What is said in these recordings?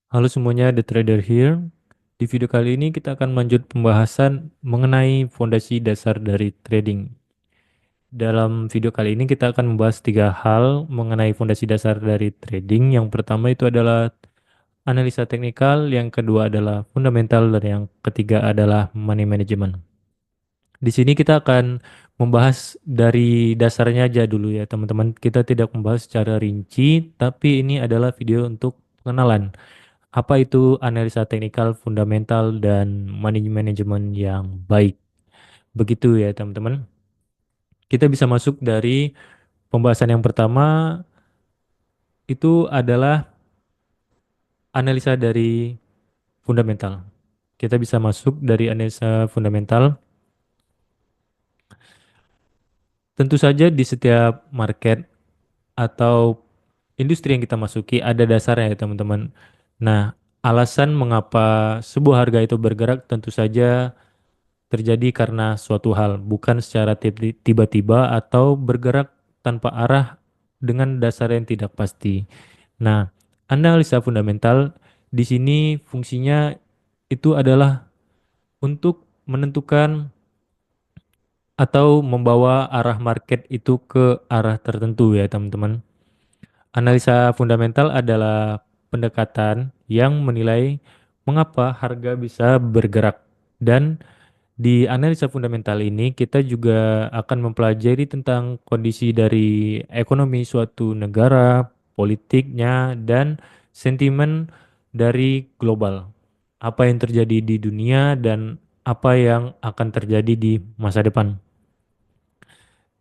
Halo semuanya, The Trader here. Di video kali ini kita akan lanjut pembahasan mengenai fondasi dasar dari trading. Dalam video kali ini kita akan membahas tiga hal mengenai fondasi dasar dari trading. Yang pertama itu adalah analisa teknikal, yang kedua adalah fundamental, dan yang ketiga adalah money management. Di sini kita akan membahas dari dasarnya aja dulu ya teman-teman. Kita tidak membahas secara rinci, tapi ini adalah video untuk pengenalan. Apa itu analisa teknikal, fundamental, dan money management yang baik? Begitu ya, teman-teman. Kita bisa masuk dari pembahasan yang pertama, itu adalah analisa dari fundamental. Kita bisa masuk dari analisa fundamental. Tentu saja di setiap market atau industri yang kita masuki ada dasarnya ya, teman-teman. Nah, alasan mengapa sebuah harga itu bergerak tentu saja terjadi karena suatu hal, bukan secara tiba-tiba atau bergerak tanpa arah dengan dasar yang tidak pasti. Nah, analisa fundamental di sini fungsinya itu adalah untuk menentukan atau membawa arah market itu ke arah tertentu ya, teman-teman. Analisa fundamental adalah pendekatan yang menilai mengapa harga bisa bergerak dan di analisa fundamental ini, kita juga akan mempelajari tentang kondisi dari ekonomi suatu negara, politiknya, dan sentimen dari global. Apa yang terjadi di dunia dan apa yang akan terjadi di masa depan.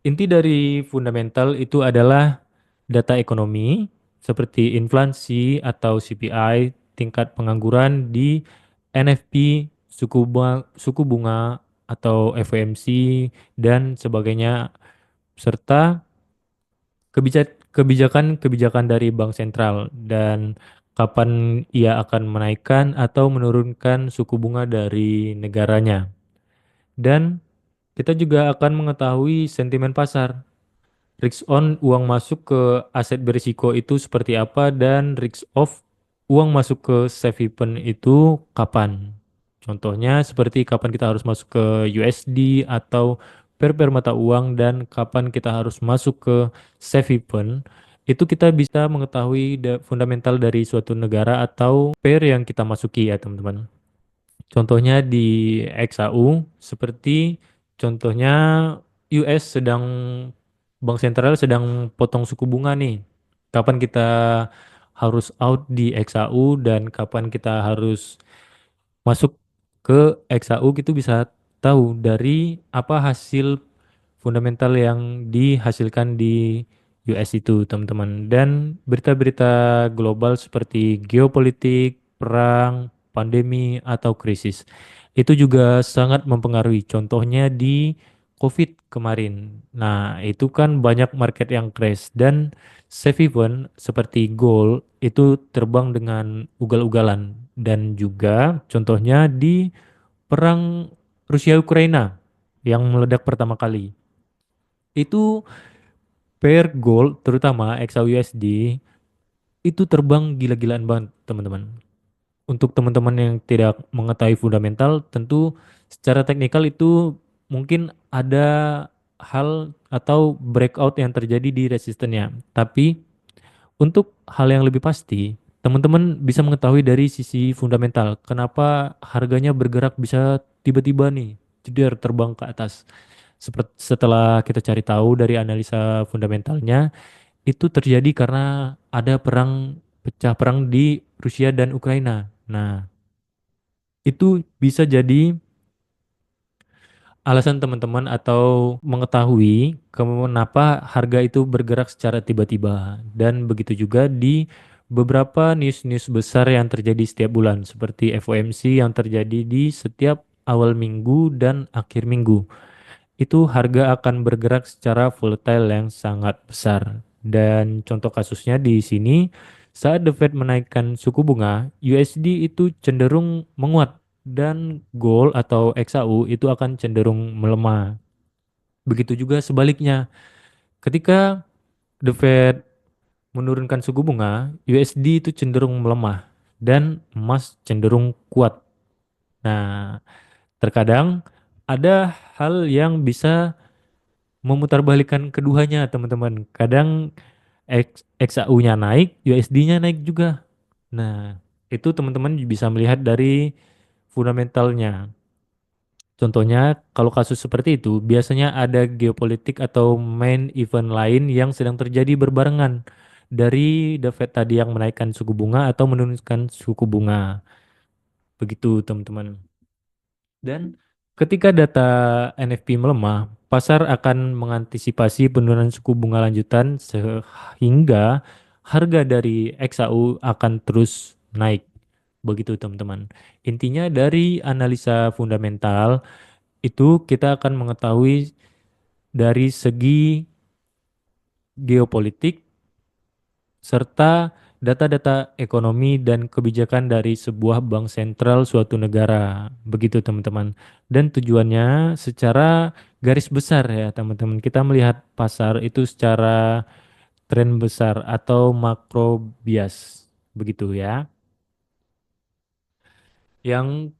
Inti dari fundamental itu adalah data ekonomi seperti inflasi atau CPI, tingkat pengangguran di NFP, suku bunga atau FOMC dan sebagainya, serta kebijakan-kebijakan dari bank sentral dan kapan ia akan menaikkan atau menurunkan suku bunga dari negaranya. Dan kita juga akan mengetahui sentimen pasar. Risk on uang masuk ke aset berisiko itu seperti apa dan risk off uang masuk ke safe haven itu kapan. Contohnya seperti kapan kita harus masuk ke USD atau pair mata uang dan kapan kita harus masuk ke safe haven. Itu kita bisa mengetahui fundamental dari suatu negara atau pair yang kita masuki ya teman-teman. Contohnya di XAU seperti contohnya US sedang Bank Sentral sedang potong suku bunga nih. Kapan kita harus out di XAU dan kapan kita harus masuk ke XAU itu bisa tahu dari apa hasil fundamental yang dihasilkan di US itu, teman-teman. Dan berita-berita global seperti geopolitik, perang, pandemi, atau krisis. Itu juga sangat mempengaruhi. Contohnya di COVID kemarin. Nah, itu kan banyak market yang crash. Dan safe haven seperti gold itu terbang dengan ugal-ugalan. Dan juga contohnya di perang Rusia-Ukraina yang meledak pertama kali. Itu pair gold terutama XAUUSD itu terbang gila-gilaan banget teman-teman. Untuk teman-teman yang tidak mengetahui fundamental, tentu secara teknikal itu mungkin ada hal atau breakout yang terjadi di resistennya. Tapi untuk hal yang lebih pasti, teman-teman bisa mengetahui dari sisi fundamental. Kenapa harganya bergerak bisa tiba-tiba nih, jeder terbang ke atas. Seperti setelah kita cari tahu dari analisa fundamentalnya, itu terjadi karena ada pecah perang di Rusia dan Ukraina. Nah, itu bisa jadi alasan teman-teman atau mengetahui kenapa harga itu bergerak secara tiba-tiba. Dan begitu juga di beberapa news-news besar yang terjadi setiap bulan, seperti FOMC yang terjadi di setiap awal minggu dan akhir minggu. Itu harga akan bergerak secara volatile yang sangat besar. Dan contoh kasusnya di sini, saat The Fed menaikkan suku bunga, USD itu cenderung menguat dan gold atau XAU itu akan cenderung melemah. Begitu juga sebaliknya, ketika The Fed menurunkan suku bunga, USD itu cenderung melemah. dan emas cenderung kuat. Nah, terkadang ada hal yang bisa memutarbalikkan keduanya, teman-teman. Kadang XAU-nya naik, USD-nya naik juga. Nah, itu teman-teman bisa melihat dari fundamentalnya. Contohnya, kalau kasus seperti itu, biasanya ada geopolitik atau main event lain yang sedang terjadi berbarengan dari The Fed tadi yang menaikkan suku bunga atau menurunkan suku bunga. Begitu, teman-teman. Dan ketika data NFP melemah, pasar akan mengantisipasi penurunan suku bunga lanjutan sehingga harga dari XAU akan terus naik. Begitu, teman-teman. Intinya dari analisa fundamental itu kita akan mengetahui dari segi geopolitik serta data-data ekonomi dan kebijakan dari sebuah bank sentral suatu negara. Begitu teman-teman. Dan tujuannya secara garis besar ya teman-teman. Kita melihat pasar itu secara tren besar atau makro bias. Begitu ya. Yang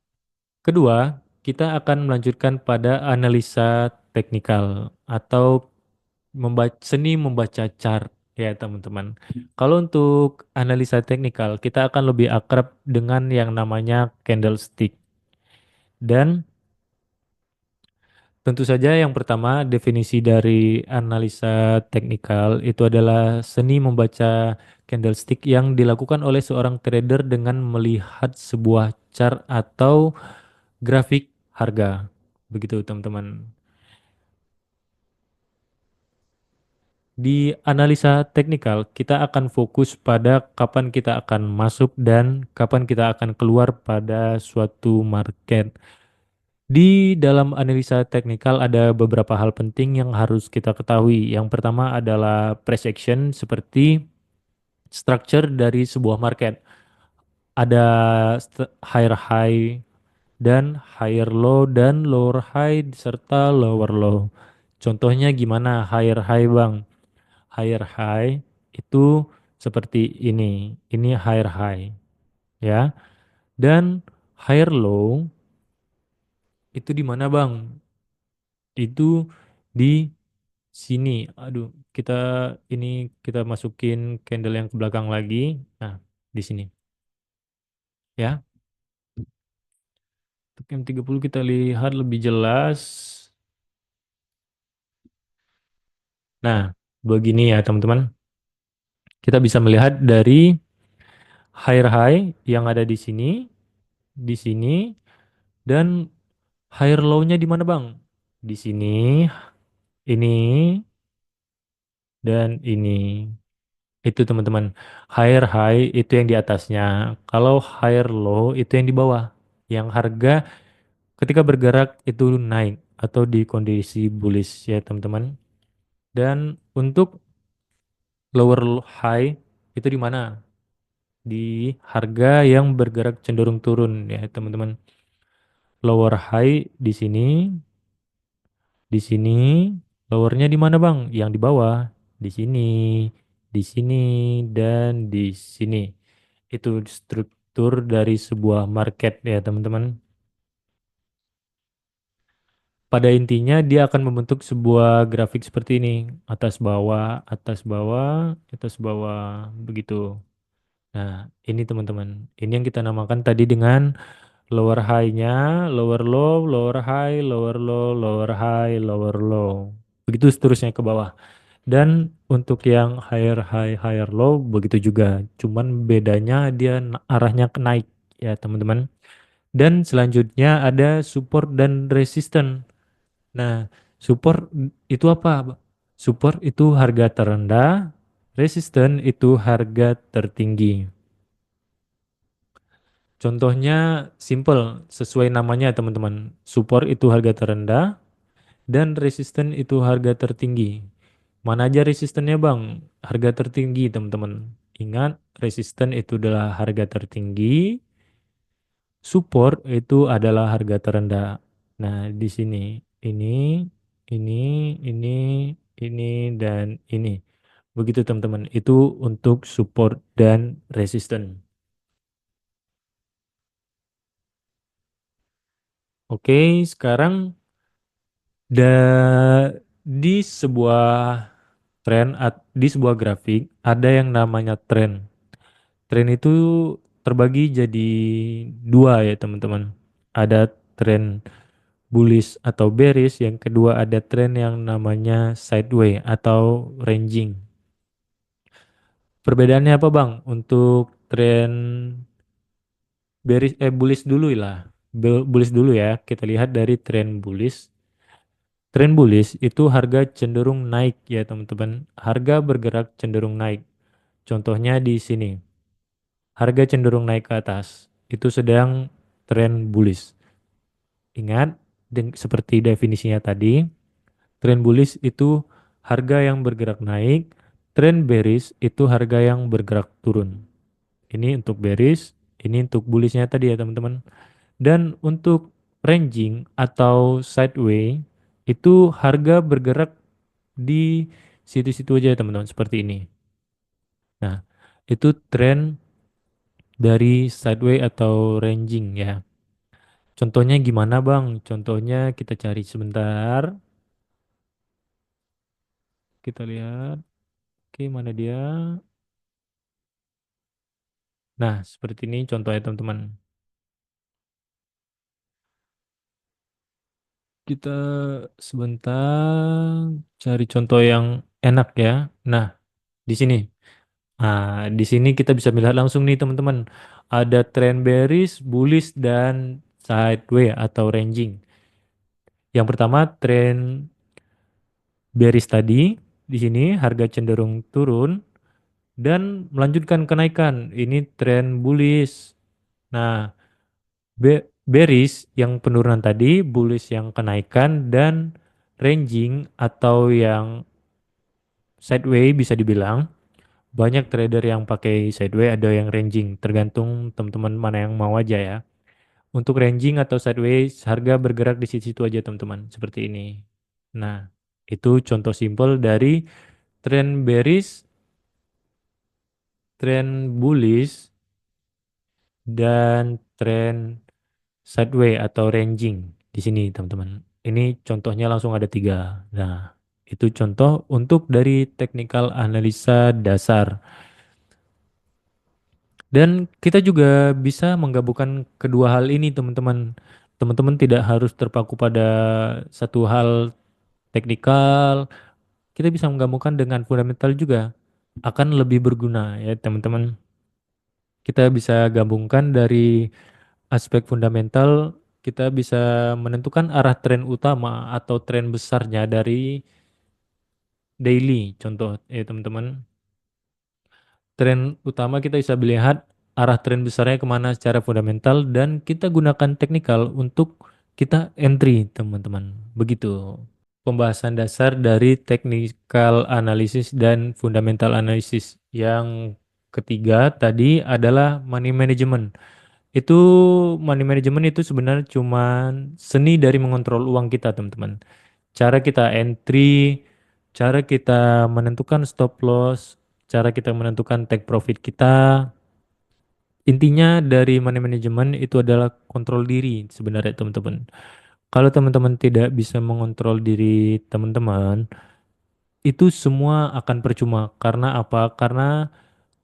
kedua, kita akan melanjutkan pada analisa teknikal atau seni membaca chart ya teman-teman. Kalau untuk analisa teknikal, kita akan lebih akrab dengan yang namanya candlestick. Dan tentu saja yang pertama definisi dari analisa teknikal itu adalah seni membaca candlestick yang dilakukan oleh seorang trader dengan melihat sebuah chart atau grafik harga. Begitu teman-teman. Di analisa teknikal, kita akan fokus pada kapan kita akan masuk dan kapan kita akan keluar pada suatu market. Di dalam analisa teknikal ada beberapa hal penting yang harus kita ketahui. Yang pertama adalah price action seperti structure dari sebuah market. Ada higher high dan higher low dan lower high serta lower low. Contohnya gimana higher high, Bang? Higher high itu seperti ini. Ini higher high ya. Dan higher low itu di mana, Bang? Itu di sini. Aduh, kita ini kita masukin candle yang ke belakang lagi. Nah, di sini ya. Untuk M30 kita lihat lebih jelas. Nah, begini ya, teman-teman. Kita bisa melihat dari higher high yang ada di sini, dan higher low-nya di mana, Bang? Di sini, ini, dan ini. Itu teman-teman. Higher high itu yang di atasnya. Kalau higher low itu yang di bawah. Yang harga ketika bergerak itu naik atau di kondisi bullish ya teman-teman. Dan untuk high itu di mana? Di harga yang bergerak cenderung turun ya teman-teman. Lower high di sini. Di sini, lowernya di mana Bang? Yang di bawah. Di sini, dan di sini. Itu struktur dari sebuah market ya teman-teman. Pada intinya dia akan membentuk sebuah grafik seperti ini. Atas bawah, atas bawah, atas bawah. Begitu. Nah, ini teman-teman. Ini yang kita namakan tadi dengan lower high-nya, lower low, lower high, lower low, lower high, lower low. Begitu seterusnya ke bawah. Dan untuk yang higher high, higher low begitu juga. Cuman bedanya dia arahnya ke naik ya teman-teman. Dan selanjutnya ada support dan resistance. Nah, support itu apa? Support itu harga terendah, resistance itu harga tertinggi. Contohnya simple, sesuai namanya teman-teman. Support itu harga terendah dan resisten itu harga tertinggi. Mana aja resistennya Bang? Harga tertinggi teman-teman. Ingat, resisten itu adalah harga tertinggi, support itu adalah harga terendah. Nah, di sini ini, ini, ini, ini, dan ini. Begitu teman-teman. Itu untuk support dan resisten. Oke, sekarang di sebuah di sebuah grafik ada yang namanya tren. Tren itu terbagi jadi dua ya teman-teman. Ada tren bullish atau bearish, yang kedua ada tren yang namanya sideways atau ranging. Perbedaannya apa Bang? Untuk tren bullish dulu lah. Bullish dulu ya. Kita lihat dari tren bullish. Tren bullish itu harga cenderung naik ya teman-teman. Harga bergerak cenderung naik. Contohnya di sini. Harga cenderung naik ke atas. Itu sedang tren bullish. Ingat, seperti definisinya tadi, tren bullish itu harga yang bergerak naik, tren bearish itu harga yang bergerak turun. Ini untuk bearish, ini untuk bullishnya tadi ya teman-teman. Dan untuk ranging atau sideways itu harga bergerak di situ-situ aja ya teman-teman, seperti ini. Nah, itu tren dari sideways atau ranging ya. Contohnya gimana Bang? Contohnya kita cari sebentar. Kita lihat. Oke, mana dia? Nah, seperti ini contohnya teman-teman. Kita sebentar cari contoh yang enak ya. Nah, di sini. Nah, di sini kita bisa melihat langsung nih teman-teman. Ada tren bearish, bullish, dan sideways atau ranging. Yang pertama tren bearish tadi. Di sini harga cenderung turun dan melanjutkan kenaikan. Ini tren bullish. Nah, bearish yang penurunan tadi, bullish yang kenaikan, dan ranging atau yang sideways bisa dibilang. Banyak trader yang pakai sideways, ada yang ranging, tergantung teman-teman mana yang mau aja ya. Untuk ranging atau sideways, harga bergerak di situ-situ aja teman-teman, seperti ini. Nah, itu contoh simpel dari tren bearish, tren bullish, dan tren sideways atau ranging di sini teman-teman. Ini contohnya langsung ada tiga. Nah, itu contoh untuk dari technical analisa dasar. Dan kita juga bisa menggabungkan kedua hal ini teman-teman. Teman-teman tidak harus terpaku pada satu hal teknikal. Kita bisa menggabungkan dengan fundamental juga. Akan lebih berguna ya teman-teman. Kita bisa gabungkan dari aspek fundamental, kita bisa menentukan arah tren utama atau tren besarnya dari daily. Contoh, ya teman-teman, tren utama kita bisa melihat arah tren besarnya kemana secara fundamental dan kita gunakan teknikal untuk kita entry, teman-teman. Begitu. Pembahasan dasar dari technical analysis dan fundamental analysis. Yang ketiga tadi adalah money management. Itu money management itu sebenarnya cuma seni dari mengontrol uang kita, teman-teman. Cara kita entry, cara kita menentukan stop loss, cara kita menentukan take profit kita. Intinya dari money management itu adalah kontrol diri sebenarnya, teman-teman. Kalau teman-teman tidak bisa mengontrol diri teman-teman, itu semua akan percuma. Karena apa? Karena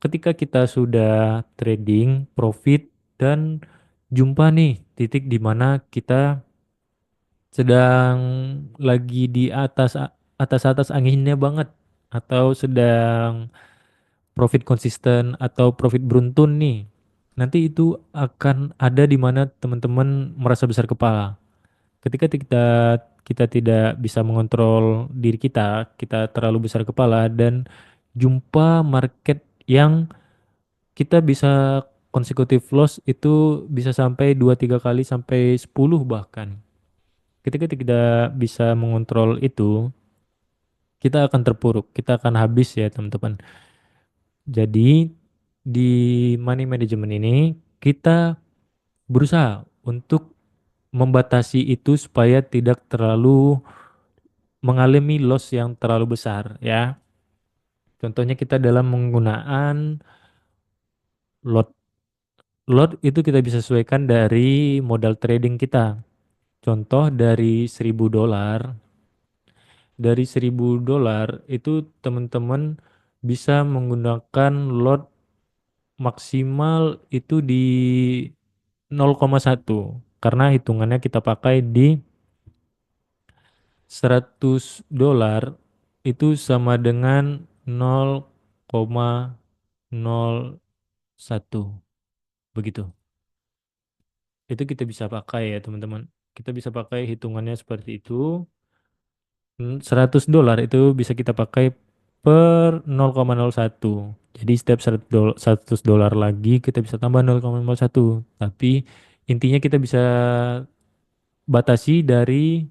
ketika kita sudah trading, profit, dan jumpa nih titik di mana kita sedang lagi di atas anginnya banget, atau sedang profit konsisten atau profit beruntun nih. Nanti itu akan ada di mana teman-teman merasa besar kepala. Ketika kita tidak bisa mengontrol diri kita, kita terlalu besar kepala dan jumpa market yang kita bisa konsekutif loss itu bisa sampai 2 3 kali sampai 10 bahkan. Ketika kita bisa mengontrol itu, kita akan terpuruk, kita akan habis ya teman-teman. Jadi di money management ini kita berusaha untuk membatasi itu supaya tidak terlalu mengalami loss yang terlalu besar ya. Contohnya kita dalam menggunakan lot. Lot itu kita bisa sesuaikan dari modal trading kita. Contoh dari $1.000 itu teman-teman bisa menggunakan lot maksimal itu di 0,1 karena hitungannya kita pakai di $100 itu sama dengan 0,01 begitu. Itu kita bisa pakai ya teman-teman. Kita bisa pakai hitungannya seperti itu. $100 itu bisa kita pakai per 0,01. Jadi setiap $100 lagi kita bisa tambah 0,01. Tapi intinya kita bisa batasi dari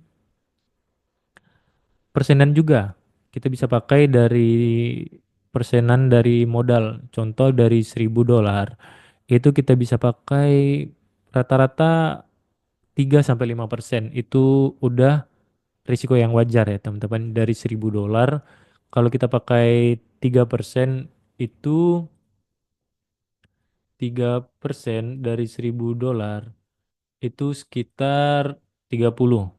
persenan juga. Kita bisa pakai dari persenan dari modal. Contoh dari $1.000 itu kita bisa pakai rata-rata 3 sampai 5%. Itu udah risiko yang wajar ya teman-teman. Dari $1.000 kalau kita pakai 3% itu 3% dari $1.000 itu sekitar 30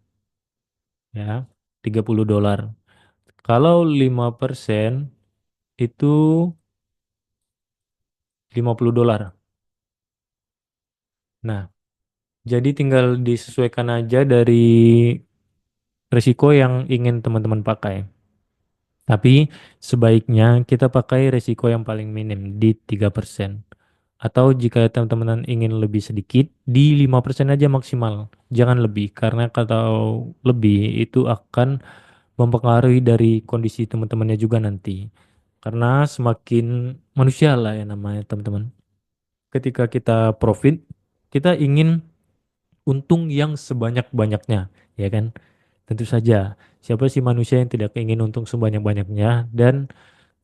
ya. $30. Kalau 5% itu $50. Nah, jadi tinggal disesuaikan aja dari risiko yang ingin teman-teman pakai. Tapi sebaiknya kita pakai risiko yang paling minim di 3%. Atau jika teman-teman ingin lebih sedikit, di 5% aja maksimal. Jangan lebih, karena kalau lebih itu akan mempengaruhi dari kondisi teman-temannya juga nanti. Karena semakin manusia lah ya namanya teman-teman. Ketika kita profit, kita ingin untung yang sebanyak-banyaknya, ya kan? Tentu saja, siapa sih manusia yang tidak ingin untung sebanyak-banyaknya? Dan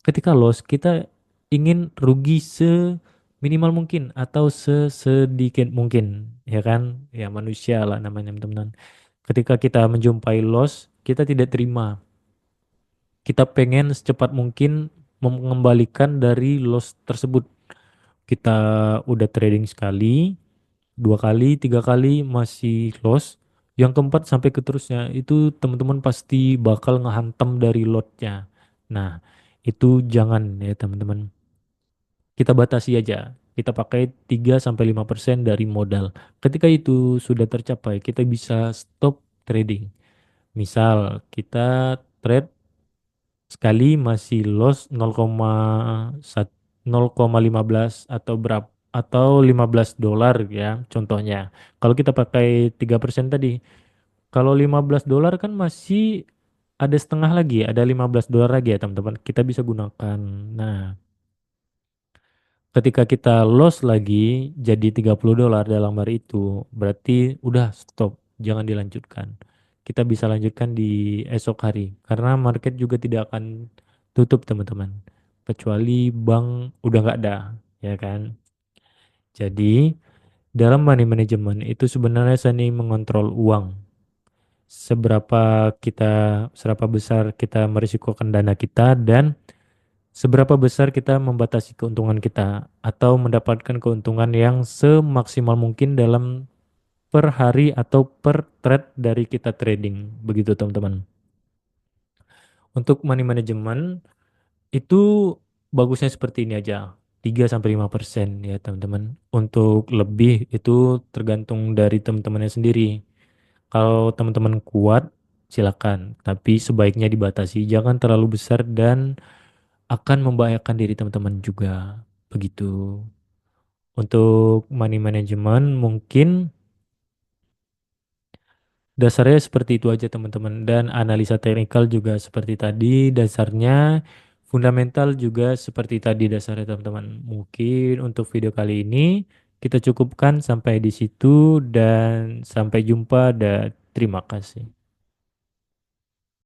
ketika loss, kita ingin rugi seminimal mungkin atau sesedikit mungkin, ya kan? Ya manusia lah namanya teman-teman. Ketika kita menjumpai loss, kita tidak terima. Kita pengen secepat mungkin mengembalikan dari loss tersebut. Kita udah trading sekali, 2 kali, 3 kali masih loss. Yang keempat sampai keterusnya itu teman-teman pasti bakal ngehantam dari lotnya. Nah, itu jangan ya teman-teman. Kita batasi aja. Kita pakai 3 sampai 5% dari modal. Ketika itu sudah tercapai, kita bisa stop trading. Misal kita trade sekali masih loss 0,1 0,15 atau berapa atau $15 ya contohnya. Kalau kita pakai 3% tadi, kalau $15 kan masih ada setengah lagi, ada $15 lagi ya teman-teman. Kita bisa gunakan. Nah, ketika kita loss lagi jadi $30 dalam hari itu, berarti udah stop, jangan dilanjutkan. Kita bisa lanjutkan di esok hari karena market juga tidak akan tutup teman-teman. Kecuali bank udah nggak ada, ya kan? Jadi dalam money management itu sebenarnya seni mengontrol uang. Seberapa besar kita merisikokan dana kita dan seberapa besar kita membatasi keuntungan kita atau mendapatkan keuntungan yang semaksimal mungkin dalam per hari atau per trade dari kita trading. Begitu teman-teman. Untuk money management itu bagusnya seperti ini aja. 3 sampai 5% ya teman-teman. Untuk lebih itu tergantung dari teman-temannya sendiri. Kalau teman-teman kuat silakan, tapi sebaiknya dibatasi. Jangan terlalu besar dan akan membahayakan diri teman-teman juga. Begitu. Untuk money management mungkin dasarnya seperti itu aja teman-teman. Dan analisa teknikal juga seperti tadi dasarnya. Fundamental juga seperti tadi dasarnya teman-teman. Mungkin untuk video kali ini kita cukupkan sampai di situ dan sampai jumpa dan terima kasih.